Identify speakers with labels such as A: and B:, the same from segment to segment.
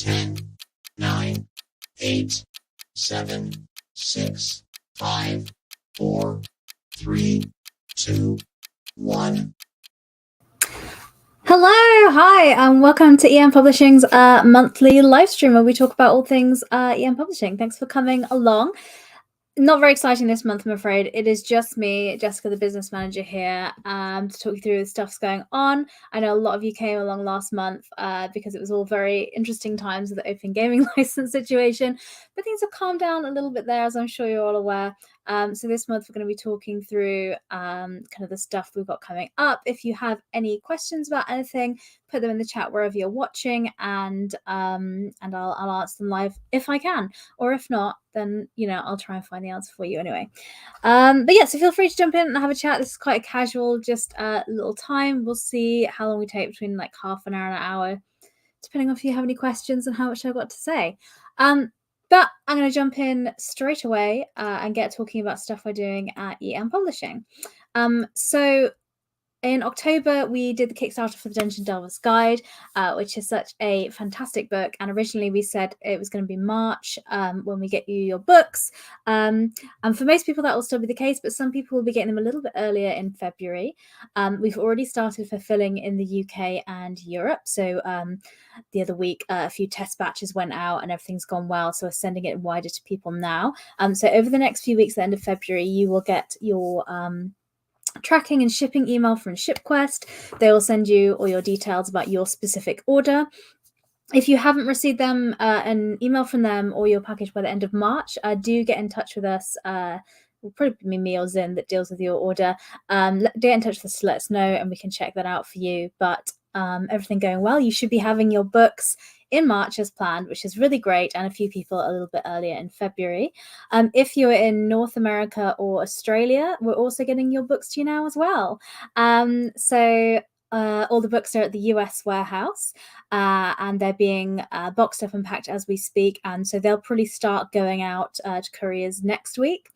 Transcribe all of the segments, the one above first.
A: 10, 9, 8, 7, 6, 5, 4, 3, 2, 1.
B: Hello, hi, and welcome to EM Publishing's monthly live stream where we talk about all things EM Publishing. Thanks for coming along. Not very exciting this month, I'm afraid. It is just me, Jessica, the business manager here, to talk you through the stuff's going on. I know a lot of you came along last month because it was all very interesting times with the open gaming license situation, but things have calmed down a little bit there, as I'm sure you're all aware. So this month we're going to be talking through kind of the stuff we've got coming up. If you have any questions about anything, put them in the chat wherever you're watching, and I'll answer them live if I can, or if not, then I'll try and find the answer for you anyway. But yeah, so feel free to jump in and have a chat. This is quite a casual, just little time. We'll see how long we take, between like half an hour and an hour, depending on if you have any questions and how much I've got to say. But I'm going to jump in straight away and get talking about stuff we're doing at EM Publishing. So in October, we did the Kickstarter for the Dungeon Delver's Guide, which is such a fantastic book. And originally we said it was going to be March when we get you your books. And for most people, that will still be the case, but some people will be getting them a little bit earlier in February. We've already started fulfilling in the UK and Europe. So the other week, a few test batches went out and everything's gone well. So we're sending it wider to people now. So over the next few weeks, at the end of February, you will get your tracking and shipping email from ShipQuest. They will send you all your details about your specific order. If you haven't received them, an email from them or your package by the end of March, do get in touch with us. Will probably be me or Zin that deals with your order. Get in touch with us to let us know, and we can check that out for you. But everything going well, you should be having your books in March as planned, which is really great, and a few people a little bit earlier in February. If you're in North America or Australia, we're also getting your books to you now as well. So all the books are at the US warehouse, and they're being boxed up and packed as we speak, and so they'll probably start going out to couriers next week.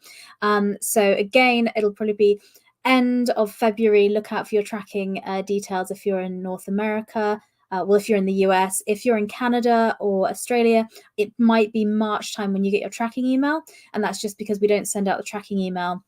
B: So again, it'll probably be end of February. Look out for your tracking details if you're in North America. If you're in the US, if you're in Canada or Australia, it might be March time when you get your tracking email. And that's just because we don't send out the tracking email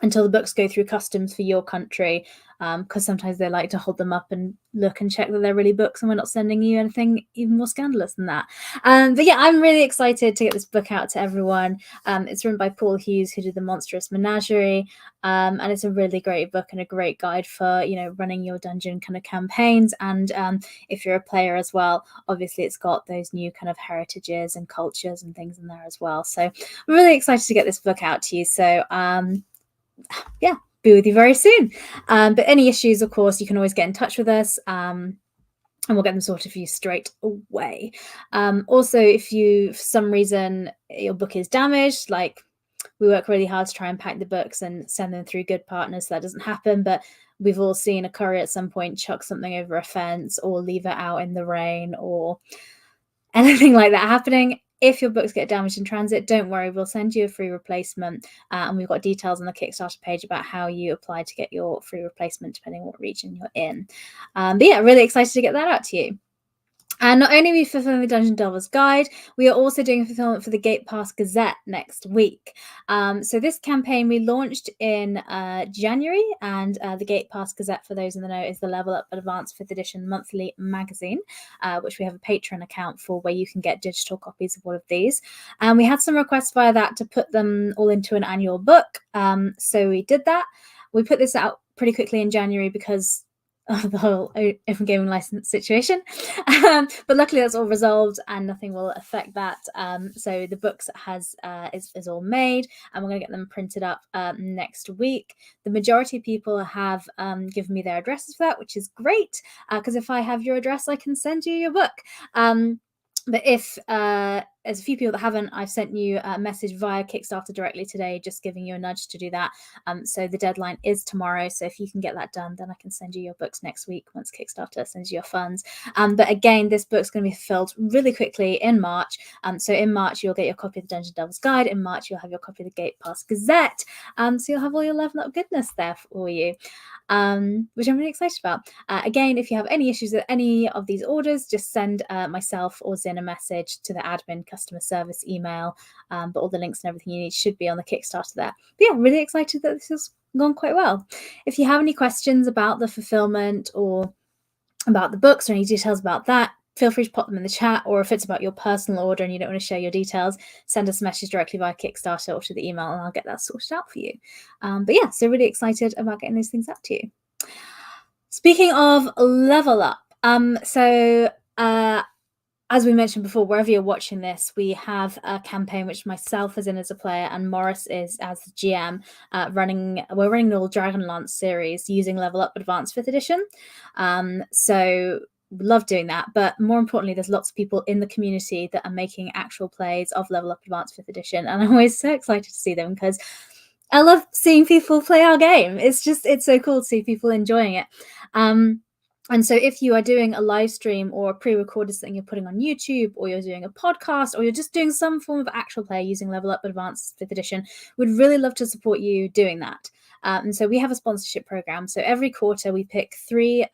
B: until the books go through customs for your country, because sometimes they like to hold them up and look and check that they're really books, and we're not sending you anything even more scandalous than that. But yeah, I'm really excited to get this book out to everyone. It's written by Paul Hughes, who did The Monstrous Menagerie, and it's a really great book and a great guide for running your dungeon kind of campaigns. And if you're a player as well, obviously it's got those new kind of heritages and cultures and things in there as well. So I'm really excited to get this book out to you. So yeah, be with you very soon. But any issues, of course, you can always get in touch with us, and we'll get them sorted for you straight away. Also, if you, for some reason, your book is damaged, like we work really hard to try and pack the books and send them through good partners so that doesn't happen, but we've all seen a courier at some point chuck something over a fence or leave it out in the rain or anything like that happening. If your books get damaged in transit, don't worry, we'll send you a free replacement, and we've got details on the Kickstarter page about how you apply to get your free replacement depending on what region you're in. But yeah, really excited to get that out to you. And not only are we fulfilling the Dungeon Delver's Guide, we are also doing fulfillment for the Gate Pass Gazette next week. So this campaign we launched in January, and the Gate Pass Gazette, for those in the know, is the Level Up Advanced 5th Edition monthly magazine, which we have a Patreon account for where you can get digital copies of all of these. And we had some requests via that to put them all into an annual book. So we did that. We put this out pretty quickly in January because of the whole open gaming license situation, but luckily that's all resolved and nothing will affect that. So the books is all made, and we're going to get them printed up next week. The majority of people have given me their addresses for that, which is great, because if I have your address, I can send you your book. But if there's a few people that haven't, I've sent you a message via Kickstarter directly today, just giving you a nudge to do that. So the deadline is tomorrow. So if you can get that done, then I can send you your books next week once Kickstarter sends you your funds. But again, this book's going to be fulfilled really quickly in March. So in March, you'll get your copy of the Dungeon Delver's Guide. In March, you'll have your copy of the Gate Pass Gazette. So you'll have all your Level Up goodness there for you. which I'm really excited about. Again, if you have any issues with any of these orders, just send myself or Zin a message to the admin customer service email. But all the links and everything you need should be on the Kickstarter there. But yeah, really excited that this has gone quite well. If you have any questions about the fulfillment or about the books or any details about that, feel free to pop them in the chat, or if it's about your personal order and you don't want to share your details, send us a message directly via Kickstarter or to the email and I'll get that sorted out for you. But yeah, so really excited about getting those things out to you. Speaking of Level Up, as we mentioned before, wherever you're watching this, we have a campaign which myself is in as a player and Morris is as the GM running. We're running the Dragonlance series using Level Up Advanced 5th edition. So we love doing that, but more importantly, there's lots of people in the community that are making actual plays of Level Up Advanced 5th edition, and I'm always so excited to see them because I love seeing people play our game. It's so cool to see people enjoying it. And so if you are doing a live stream or a pre-recorded thing you're putting on YouTube, or you're doing a podcast, or you're just doing some form of actual play using Level Up Advanced 5th edition, we'd really love to support you doing that. And so we have a sponsorship program. So every quarter we pick three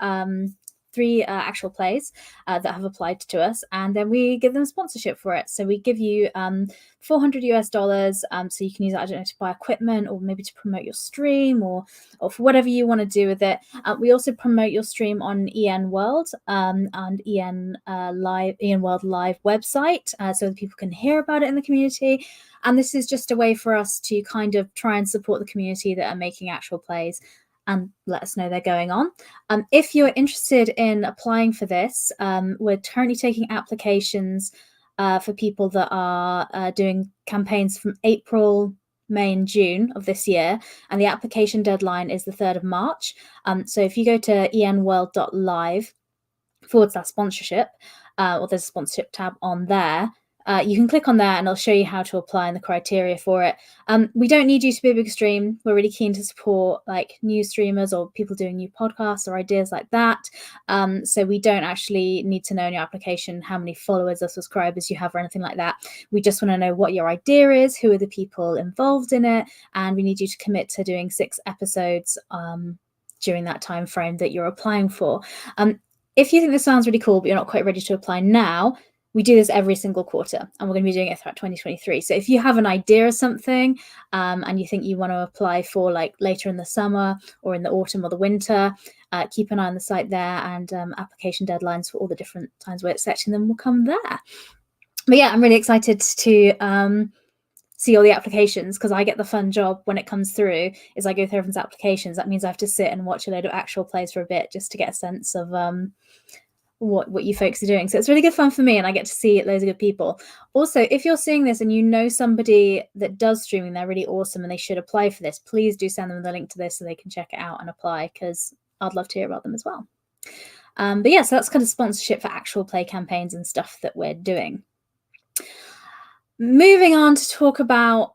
B: actual plays that have applied to us, and then we give them sponsorship for it. So we give you $400 so you can use that, I don't know, to buy equipment or maybe to promote your stream or for whatever you want to do with it. We also promote your stream on EN World and EN World Live website so that people can hear about it in the community. And this is just a way for us to kind of try and support the community that are making actual plays and let us know they're going on. If you're interested in applying for this, we're currently taking applications for people that are doing campaigns from April, May and June of this year, and the application deadline is the 3rd of March. So if you go to enworld.live/sponsorship, or there's a sponsorship tab on there, you can click on there and it'll show you how to apply and the criteria for it. We don't need you to be a big stream. We're really keen to support like new streamers or people doing new podcasts or ideas like that. So we don't actually need to know in your application how many followers or subscribers you have or anything like that. We just want to know what your idea is, who are the people involved in it, and we need you to commit to doing 6 episodes during that time frame that you're applying for. If you think this sounds really cool, but you're not quite ready to apply now, we do this every single quarter and we're going to be doing it throughout 2023. So if you have an idea of something and you think you want to apply for like later in the summer or in the autumn or the winter, keep an eye on the site there, and application deadlines for all the different times we're accepting them will come there. But yeah, I'm really excited to see all the applications because I get the fun job when it comes through is I go through everyone's applications. That means I have to sit and watch a load of actual plays for a bit just to get a sense of what you folks are doing. So it's really good fun for me and I get to see loads of good people. Also, if you're seeing this and you know somebody that does streaming, they're really awesome and they should apply for this, please do send them the link to this so they can check it out and apply, because I'd love to hear about them as well. But yeah, so that's kind of sponsorship for actual play campaigns and stuff that we're doing. Moving on to talk about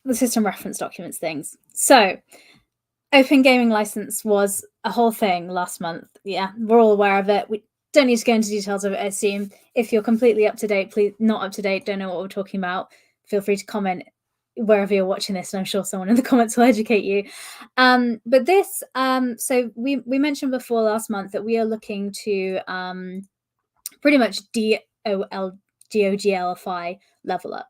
B: the system reference documents things. So Open Gaming License was a whole thing last month. Yeah, we're all aware of it. We don't need to go into details of it, I assume. If you're completely up to date, please, not up to date, don't know what we're talking about, feel free to comment wherever you're watching this, and I'm sure someone in the comments will educate you. But this, so we mentioned before last month that we are looking to pretty much DOGLify Level Up.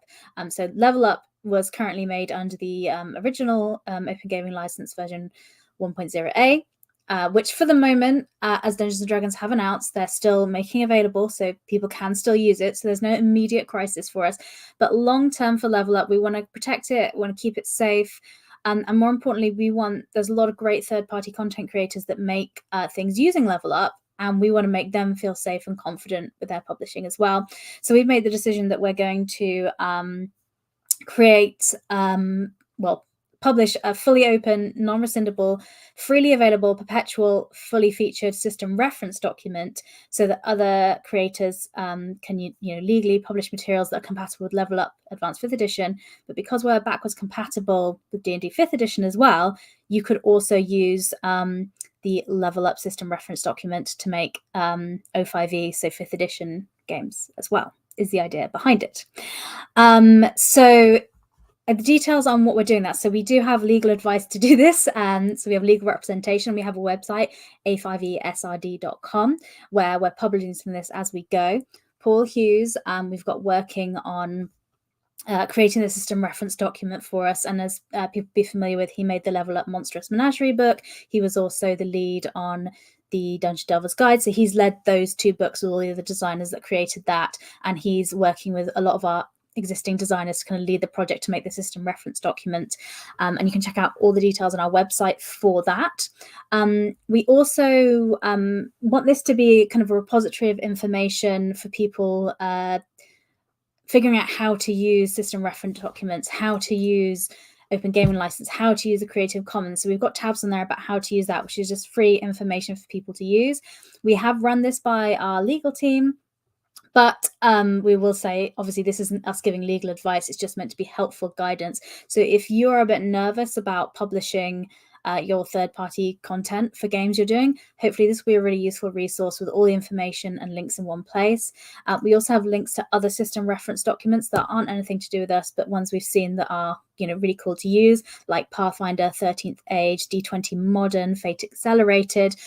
B: So Level Up was currently made under the original Open Gaming License version 1.0a, which for the moment, as Dungeons & Dragons have announced, they're still making available, so people can still use it, so there's no immediate crisis for us. But long-term for Level Up, we want to protect it, we want to keep it safe, and more importantly, there's a lot of great third-party content creators that make things using Level Up, and we want to make them feel safe and confident with their publishing as well. So we've made the decision that we're going to publish a fully open, non-rescindable, freely available, perpetual, fully featured system reference document so that other creators can legally publish materials that are compatible with Level Up Advanced 5th edition. But because we're backwards compatible with D&D 5th edition as well, you could also use the Level Up system reference document to make O5e, so 5th edition games as well, is the idea behind it. So the details on what we're doing that. So we do have legal advice to do this. So we have legal representation. We have a website, a5esrd.com, where we're publishing some of this as we go. Paul Hughes, we've got working on creating the system reference document for us. And as people be familiar with, he made the Level Up Monstrous Menagerie book. He was also the lead on the Dungeon Delver's Guide. So he's led those 2 books with all the other designers that created that. And he's working with a lot of our existing designers to kind of lead the project to make the system reference document. And you can check out all the details on our website for that. We also want this to be kind of a repository of information for people figuring out how to use system reference documents, how to use open gaming license, how to use the Creative Commons. So we've got tabs on there about how to use that, which is just free information for people to use. We have run this by our legal team, but we will say, obviously, this isn't us giving legal advice. It's just meant to be helpful guidance. So if you're a bit nervous about publishing your third-party content for games you're doing, hopefully this will be a really useful resource with all the information and links in one place. We also have links to other system reference documents that aren't anything to do with us, but ones we've seen that are really cool to use, like Pathfinder, 13th Age, D20 Modern, Fate Accelerated.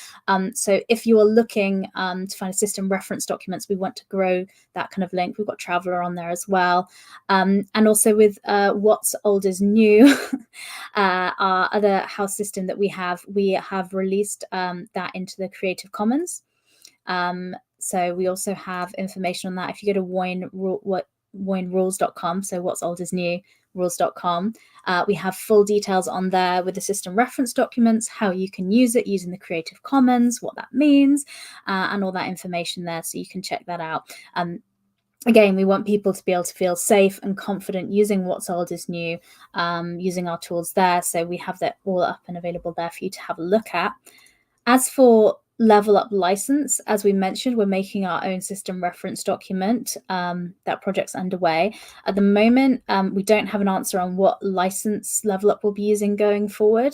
B: So if you are looking to find a system reference documents, we want to grow that kind of link. We've got Traveller on there as well. And also with What's Old is New, our other house system that we have released that into the Creative Commons. So we also have information on that. If you go to WOINrules.com, so What's Old is New, rules.com. We have full details on there with the system reference documents, how you can use it using the Creative Commons, what that means, and all that information there, so you can check that out. Again, we want people to be able to feel safe and confident using What's Old is New, using our tools there. So we have that all up and available there for you to have a look at. As for Level Up license, as we mentioned, we're making our own system reference document. That project's underway. At the moment, we don't have an answer on what license Level Up will be using going forward.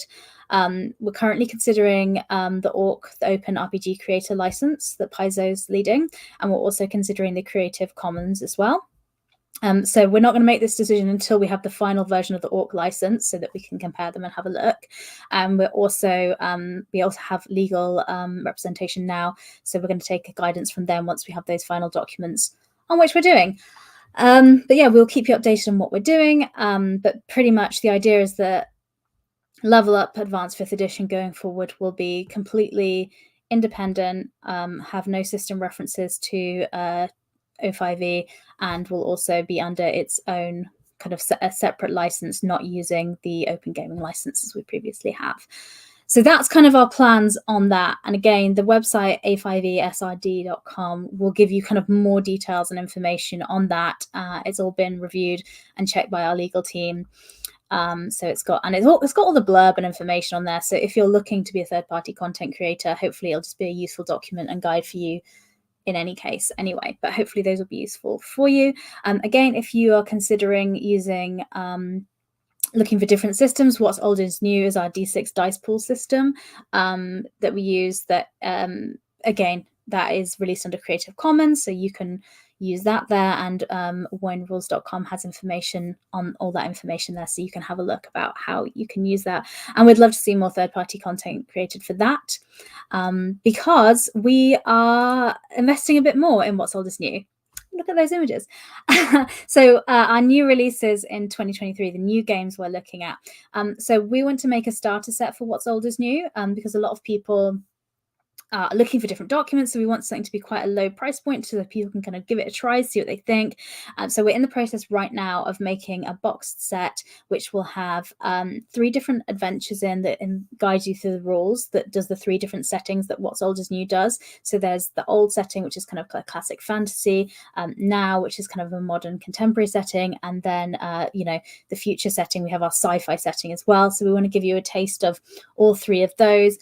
B: We're currently considering the Open RPG Creator license that Paizo's leading, and we're also considering the Creative Commons as well. So we're not going to make this decision until we have the final version of the Orc license, so that we can compare them and have a look. We're also we also have legal representation now, so we're going to take guidance from them once we have those final documents on which we're doing. But yeah, we'll keep you updated on what we're doing. But pretty much the idea is that Level Up Advanced 5th Edition going forward will be completely independent, have no system references to O5E, and will also be under its own kind of a separate license, not using the open gaming licenses we previously have. So that's kind of our plans on that. And again, the website a5esrd.com will give you kind of more details and information on that. It's all been reviewed and checked by our legal team. So it's got all the blurb and information on there. So if you're looking to be a third-party content creator, hopefully it'll just be a useful document and guide for you in any case anyway, but hopefully those will be useful for you. Again, if you are considering using looking for different systems, What's Old is New is our D6 dice pool system that we use, that again, that is released under Creative Commons, so you can use that there, and WOINrules.com has information on all that information there, so you can have a look about how you can use that. And we'd love to see more third-party content created for that, because we are investing a bit more in What's Old is New. Look at those images. So our new releases in 2023, the new games we're looking at. So we want to make a starter set for What's Old is New, because a lot of people are looking for different documents, so we want something to be quite a low price point so that people can kind of give it a try, see what they think. So we're in the process right now of making a boxed set which will have 3 different adventures in that guide you through the rules, that does the 3 different settings that What's Old is New does. So there's the old setting, which is kind of like classic fantasy, now, which is kind of a modern contemporary setting, and then the future setting, we have our sci-fi setting as well. So we want to give you a taste of all 3 of those.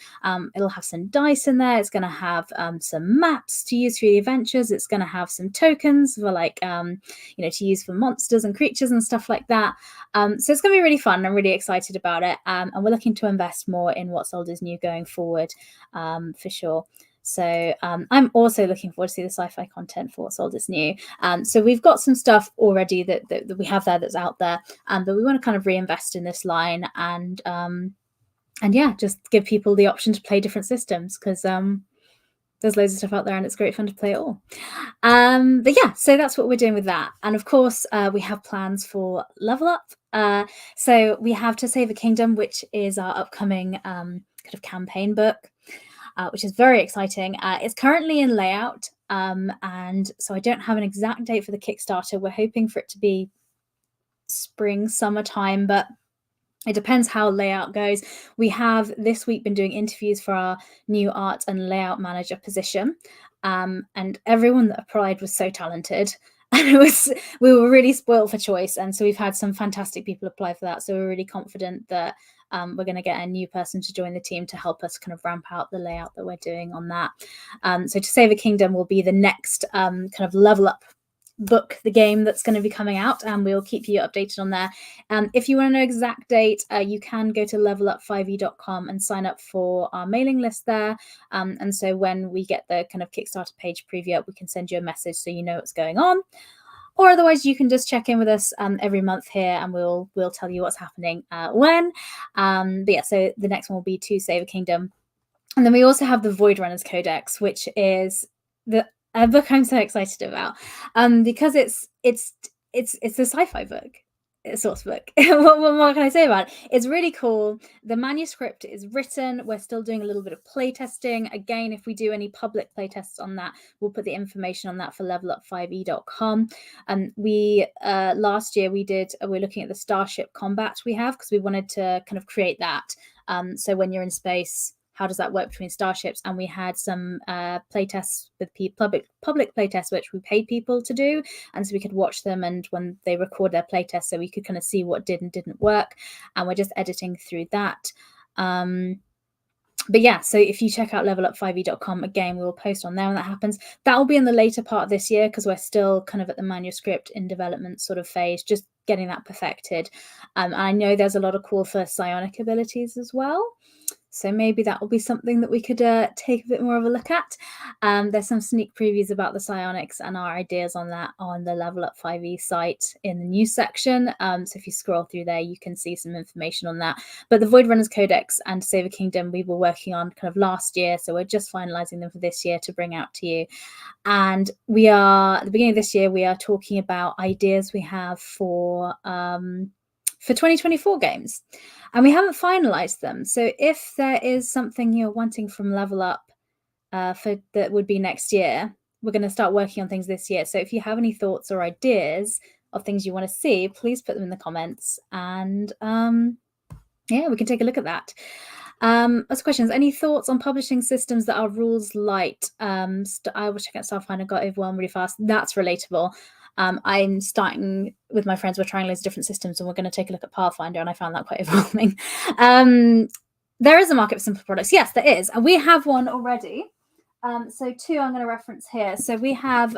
B: It'll have some dice in there. It's going to have some maps to use for the adventures. It's going to have some tokens for to use for monsters and creatures and stuff like that. So it's going to be really fun. I'm really excited about it. And we're looking to invest more in What's Old is New going forward, for sure. So I'm also looking forward to see the sci-fi content for What's Old Is New. So we've got some stuff already that we have there that's out there, but we want to kind of reinvest in this line and yeah, just give people the option to play different systems, because there's loads of stuff out there and it's great fun to play it all. But yeah, so that's what we're doing with that. And of course, we have plans for Level Up. So we have To Save a Kingdom, which is our upcoming kind of campaign book, which is very exciting. It's currently in layout, and so I don't have an exact date for the Kickstarter. We're hoping for it to be spring, summertime, but it depends how layout goes. We have this week been doing interviews for our new art and layout manager position, and everyone that applied was so talented. And we were really spoiled for choice, and so we've had some fantastic people apply for that. So we're really confident that we're going to get a new person to join the team to help us kind of ramp out the layout that we're doing on that. So To Save a Kingdom will be the next kind of Level Up book, the game that's going to be coming out, and we'll keep you updated on there. If you want to know exact date, you can go to levelup5e.com and sign up for our mailing list there, and so when we get the kind of Kickstarter page preview up, we can send you a message so you know what's going on. Or otherwise, you can just check in with us every month here, and we'll tell you what's happening when. But yeah, so the next one will be To Save a Kingdom. And then we also have the Void Runners Codex, which is a book I'm so excited about, because it's a sci-fi book, source book. What more can I say about it? It's really cool. The manuscript is written. We're still doing a little bit of playtesting. Again, if we do any public playtests on that, we'll put the information on that for levelup5e.com. We last year we're looking at the starship combat we have, because we wanted to kind of create that. So when you're in space, how does that work between starships? And we had some playtests with public playtests, which we paid people to do, and so we could watch them, and when they record their playtests, so we could kind of see what did and didn't work, and we're just editing through that. But yeah, so if you check out levelup5e.com, again, we will post on there when that happens. That will be in the later part of this year, because we're still kind of at the manuscript in development sort of phase, just getting that perfected. And I know there's a lot of call for psionic abilities as well. So maybe that will be something that we could take a bit more of a look at. There's some sneak previews about the psionics and our ideas on that on the Level Up 5e site in the news section. So if you scroll through there, you can see some information on that. But the Void Runners Codex and To Save a Kingdom, we were working on kind of last year. So we're just finalizing them for this year to bring out to you. And we are, at the beginning of this year, we are talking about ideas we have for 2024 games, and we haven't finalized them. So if there is something you're wanting from Level Up for that would be next year, we're going to start working on things this year. So if you have any thoughts or ideas of things you want to see, please put them in the comments, and yeah, we can take a look at that. As questions, any thoughts on publishing systems that are rules light? I was checking out Starfinder, got overwhelmed really fast. That's relatable. I'm starting with my friends, we're trying loads of different systems, and we're going to take a look at Pathfinder, and I found that quite overwhelming. There is a market for simple products. Yes, there is. And we have one already. So two I'm going to reference here. So we have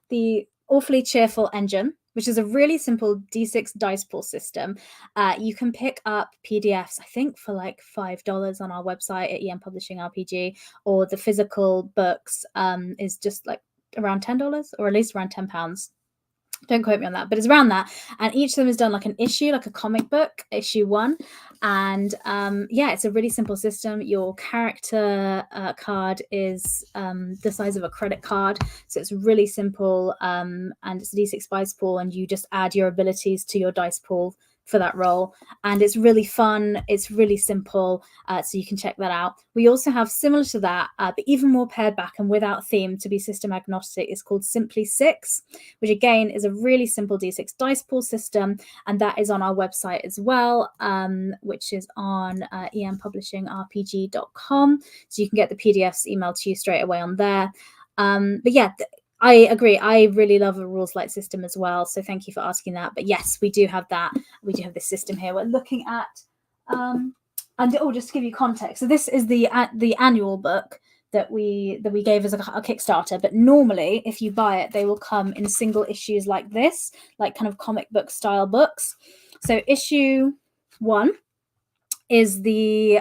B: the Awfully Cheerful Engine, which is a really simple D6 dice pool system. You can pick up PDFs, I think, for like $5 on our website at EM Publishing RPG, or the physical books is just like around $10, or at least around £10. Don't quote me on that, but it's around that. And each of them is done like an issue, like a comic book, issue 1. And yeah, it's a really simple system. Your character card is the size of a credit card. So it's really simple, and it's a D6 dice pool, and you just add your abilities to your dice pool for that role. And it's really fun. It's really simple. So you can check that out. We also have, similar to that, but even more pared back and without theme, to be system agnostic, is called Simply 6, which again is a really simple D6 dice pool system. And that is on our website as well, which is on empublishingrpg.com. So you can get the PDFs emailed to you straight away on there. But yeah, I agree. I really love a rules light system as well. So thank you for asking that. But yes, we do have that. We do have this system here we're looking at. And just to give you context, so this is the annual book that we gave as a Kickstarter. But normally, if you buy it, they will come in single issues like this, like kind of comic book style books. So issue 1 is the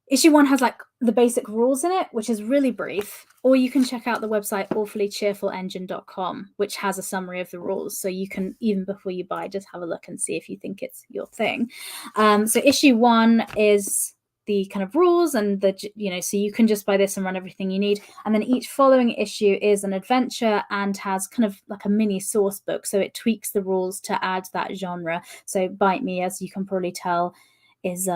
B: issue 1 has like the basic rules in it, which is really brief, or you can check out the website awfullycheerfulengine.com, which has a summary of the rules. So you can, even before you buy, just have a look and see if you think it's your thing. So issue 1 is the kind of rules, and so you can just buy this and run everything you need. And then each following issue is an adventure and has kind of like a mini source book. So it tweaks the rules to add that genre. So Bite Me, as you can probably tell, is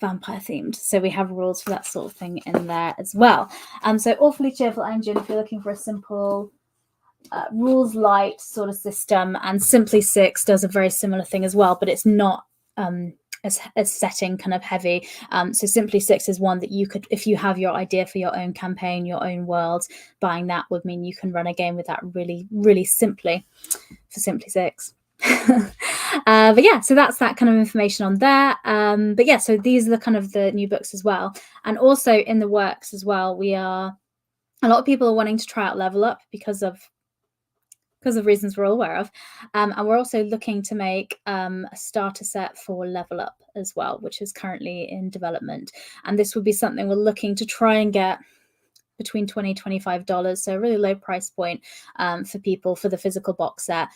B: vampire themed, so we have rules for that sort of thing in there as well. So Awfully Cheerful Engine, if you're looking for a simple rules light sort of system, and Simply Six does a very similar thing as well, but it's not as setting kind of heavy. So Simply Six is one that you could, if you have your idea for your own campaign, your own world, buying that would mean you can run a game with that really, really simply for Simply Six. But yeah, so that's that kind of information on there. But yeah, so these are the kind of the new books as well. And also in the works as well, a lot of people are wanting to try out Level Up because of reasons we're all aware of. And we're also looking to make a starter set for Level Up as well, which is currently in development. And this would be something we're looking to try and get between $20 $25, so a really low price point for people for the physical box set,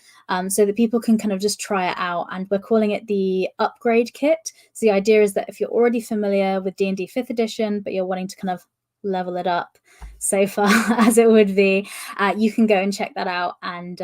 B: so that people can kind of just try it out. And we're calling it the upgrade kit. So the idea is that if you're already familiar with D&D 5th edition, but you're wanting to kind of level it up so far as it would be, you can go and check that out and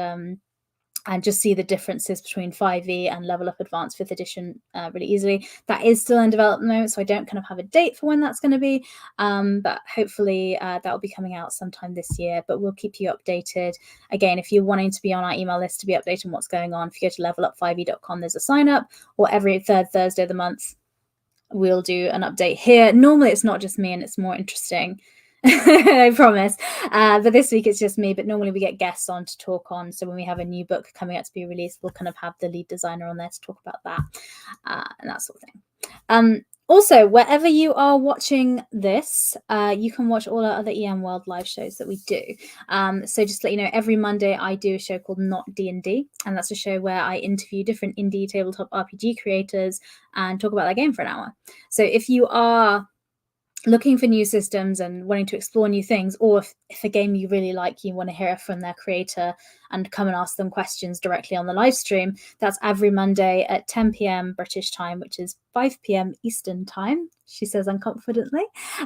B: just see the differences between 5e and Level Up Advanced 5th edition really easily. That is still in development, so I don't kind of have a date for when that's going to be, but hopefully that will be coming out sometime this year, but we'll keep you updated. Again, if you're wanting to be on our email list to be updated on what's going on, if you go to levelup5e.com, there's a sign up, or every third Thursday of the month, we'll do an update here. Normally it's not just me and it's more interesting. I promise. But this week it's just me, but normally we get guests on to talk on. So when we have a new book coming out to be released, we'll kind of have the lead designer on there to talk about that and that sort of thing. Also, wherever you are watching this, you can watch all our other EM World live shows that we do. So just to let you know, every Monday I do a show called Not D&D, and that's a show where I interview different indie tabletop RPG creators and talk about their game for an hour. So if you are looking for new systems and wanting to explore new things, or if a game you really like, you want to hear from their creator and come and ask them questions directly on the live stream, that's every Monday at 10 p.m. British time, which is 5 p.m. Eastern time, she says unconfidently.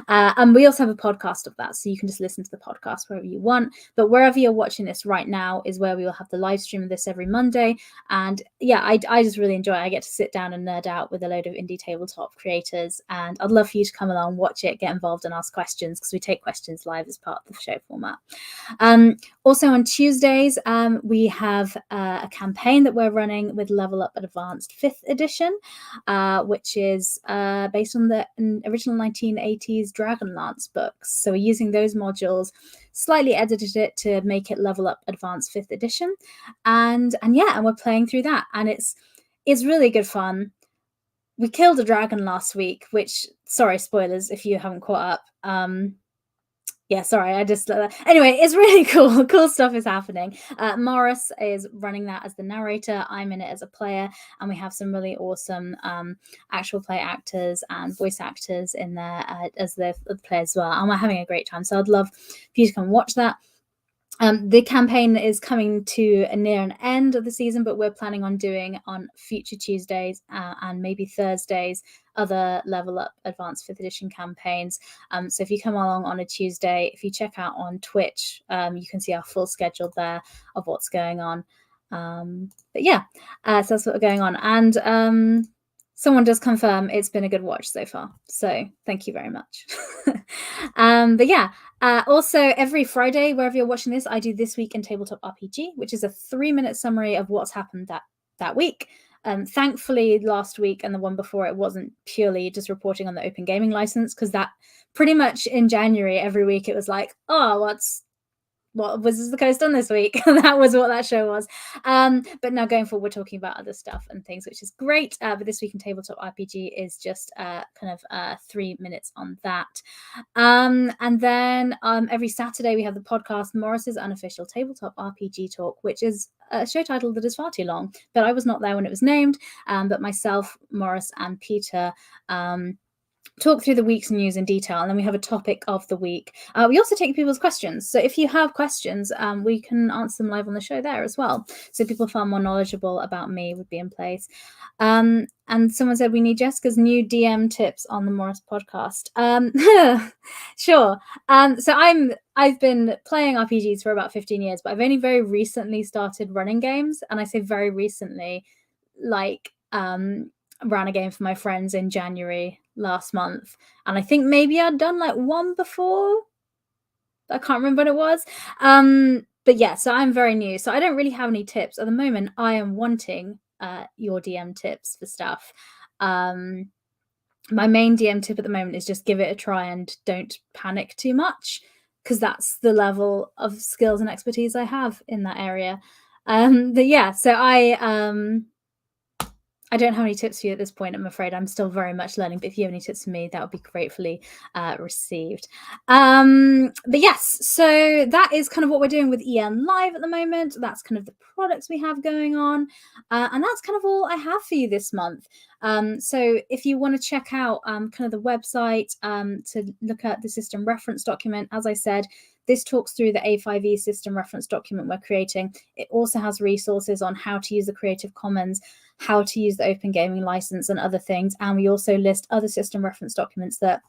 B: And we also have a podcast of that, so you can just listen to the podcast wherever you want. But wherever you're watching this right now is where we will have the live stream of this every Monday. And yeah, I just really enjoy it. I get to sit down and nerd out with a load of indie tabletop creators, and I'd love for you to come along, watch it, get involved and ask questions, because we take questions live as part of the show format. Also on Tuesdays, we have a campaign that we're running with Level Up Advanced 5th edition, which is based on the original 1980s Dragonlance books. So we're using those modules, slightly edited it to make it Level Up Advanced 5th edition, and we're playing through that, and it's really good fun. We killed a dragon last week, which, sorry, spoilers if you haven't caught up. Yeah, sorry, I just anyway, it's really cool. Cool stuff is happening. Morris is running that as the narrator. I'm in it as a player, and we have some really awesome actual play actors and voice actors in there as the players as well. And we're having a great time. So I'd love for you to come watch that. The campaign is coming to near an end of the season, but we're planning on doing on future Tuesdays and maybe Thursdays other Level Up Advanced 5th edition campaigns. So if you come along on a Tuesday, if you check out on Twitch, you can see our full schedule there of what's going on. But yeah, so that's what we're going on. And someone does confirm it's been a good watch so far, so thank you very much. But yeah, also every Friday, wherever you're watching this, I do This Week in Tabletop RPG, which is a 3-minute summary of what's happened that week. Thankfully, last week and the one before, it wasn't purely just reporting on the Open Gaming license, because that pretty much in January every week it was like, oh, what Wizards of the Coast on this week? That was what that show was. But now going forward, we're talking about other stuff and things, which is great. But This Week in Tabletop RPG is just kind of 3 minutes on that. And then every Saturday we have the podcast Morris's Unofficial Tabletop RPG Talk, which is a show title that is far too long, but I was not there when it was named. But myself, Morris, and Peter talk through the week's news in detail, and then we have a topic of the week. We also take people's questions. So if you have questions, we can answer them live on the show there as well. So people far more knowledgeable about me would be in place. And someone said we need Jessica's new DM tips on the Morris podcast. Sure. So I've been playing RPGs for about 15 years, but I've only very recently started running games. And I say very recently, like ran a game for my friends in January last month, and I think maybe I'd done like one before. I can't remember what it was. But yeah, so I'm very new, so I don't really have any tips at the moment. I am wanting your DM tips for stuff. My main DM tip at the moment is just give it a try and don't panic too much, because that's the level of skills and expertise I have in that area. But yeah, so I don't have any tips for you at this point, I'm afraid. I'm still very much learning, but if you have any tips for me, that would be gratefully received. But yes, so that is kind of what we're doing with EN Live at the moment. That's kind of the products we have going on. And that's kind of all I have for you this month. So if you want to check out kind of the website to look at the system reference document, as I said, this talks through the A5E system reference document we're creating. It also has resources on how to use the Creative Commons, how to use the Open Gaming License and other things. And we also list other system reference documents that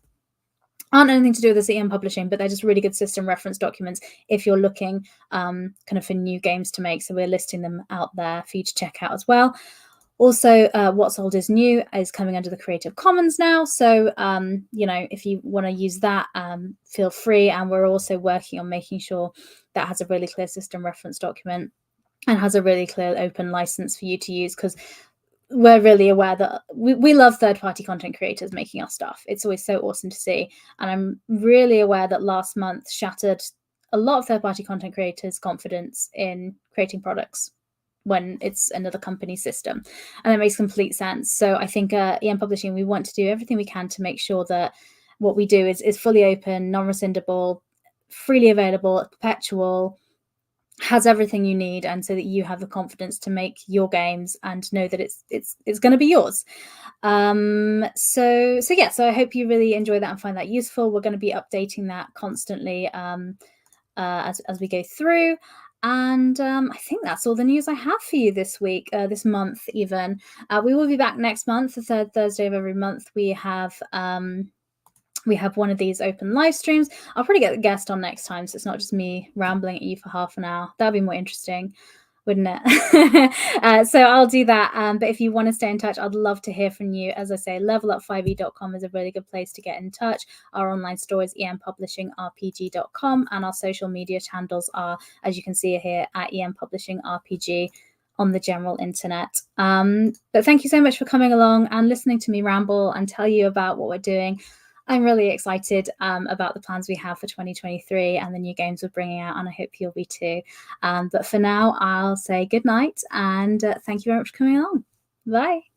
B: aren't anything to do with the EM publishing, but they're just really good system reference documents if you're looking kind of for new games to make. So we're listing them out there for you to check out as well. Also, What's Old is New is coming under the Creative Commons now. So, if you want to use that, feel free. And we're also working on making sure that has a really clear system reference document and has a really clear open license for you to use, because we're really aware that we love third-party content creators making our stuff. It's always so awesome to see. And I'm really aware that last month shattered a lot of third-party content creators' confidence in creating products when it's another company's system, and that makes complete sense. So I think EM Publishing, we want to do everything we can to make sure that what we do is fully open, non-rescindable, freely available, perpetual, has everything you need, and so that you have the confidence to make your games and know that it's going to be yours. So I hope you really enjoy that and find that useful. We're going to be updating that constantly as we go through. And I think that's all the news I have for you this week, this month even. We will be back next month, the third Thursday of every month. We have one of these open live streams. I'll probably get a guest on next time, so it's not just me rambling at you for half an hour. That'd be more interesting, wouldn't it? So I'll do that. But if you want to stay in touch, I'd love to hear from you. As I say, levelup5e.com is a really good place to get in touch. Our online store is empublishingrpg.com, and our social media handles are, as you can see here, at empublishingrpg on the general internet. But thank you so much for coming along and listening to me ramble and tell you about what we're doing. I'm really excited about the plans we have for 2023 and the new games we're bringing out, and I hope you'll be too. But for now, I'll say good night, and thank you very much for coming along. Bye.